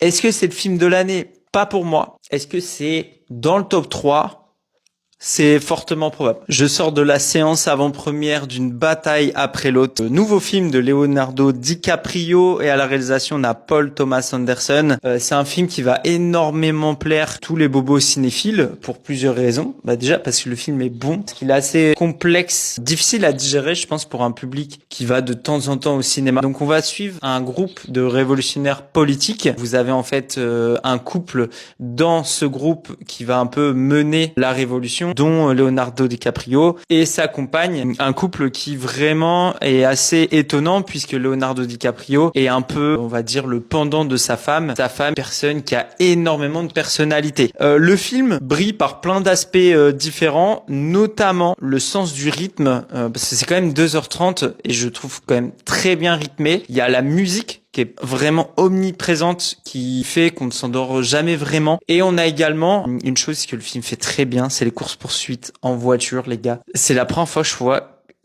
Est-ce que c'est le film de l'année? Pas pour moi. Est-ce que c'est dans le top 3? C'est fortement probable. Je sors de la séance avant-première d'une bataille après l'autre. Nouveau film de Leonardo DiCaprio et à la réalisation on a Paul Thomas Anderson. C'est un film qui va énormément plaire à tous les bobos cinéphiles pour plusieurs raisons. Déjà parce que le film est bon, parce qu'il est assez complexe, difficile à digérer je pense pour un public qui va de temps en temps au cinéma. Donc on va suivre un groupe de révolutionnaires politiques. Vous avez en fait un couple dans ce groupe qui va un peu mener la révolution, dont Leonardo DiCaprio et sa compagne, un couple qui vraiment est assez étonnant puisque Leonardo DiCaprio est un peu, on va dire, le pendant de sa femme, personne qui a énormément de personnalité. Le film brille par plein d'aspects différents, notamment le sens du rythme, parce que c'est quand même 2h30 et je trouve quand même très bien rythmé. Il y a la musique qui est vraiment omniprésente, qui fait qu'on ne s'endort jamais vraiment. Et on a également une chose que le film fait très bien, c'est les courses-poursuites en voiture, les gars. C'est la première fois que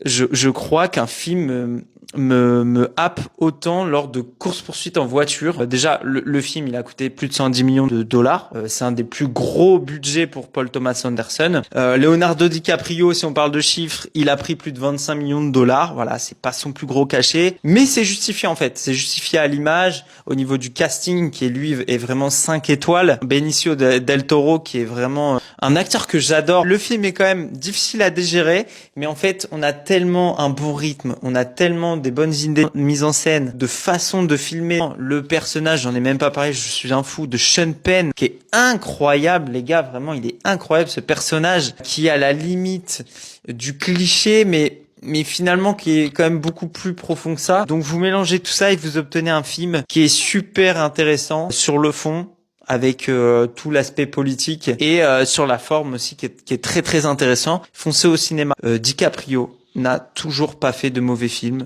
je crois qu'un film me happe autant lors de courses-poursuites en voiture. Déjà, le film, il a coûté plus de 110 millions de dollars. C'est un des plus gros budgets pour Paul Thomas Anderson. Leonardo DiCaprio, si on parle de chiffres, il a pris plus de 25 millions de dollars. Voilà, c'est pas son plus gros cachet, mais c'est justifié en fait. C'est justifié à l'image, au niveau du casting qui lui est vraiment 5 étoiles. Benicio del Toro qui est vraiment un acteur que j'adore. Le film est quand même difficile à digérer, mais en fait, on a tellement un bon rythme, on a tellement des bonnes idées de mise en scène, de façon de filmer. Le personnage, j'en ai même pas parlé, je suis un fou, de Sean Penn, qui est incroyable, les gars, vraiment, il est incroyable, ce personnage qui est à la limite du cliché, mais finalement qui est quand même beaucoup plus profond que ça. Donc vous mélangez tout ça et vous obtenez un film qui est super intéressant sur le fond, avec tout l'aspect politique et sur la forme aussi qui est très très intéressant. Foncez au cinéma. DiCaprio n'a toujours pas fait de mauvais films.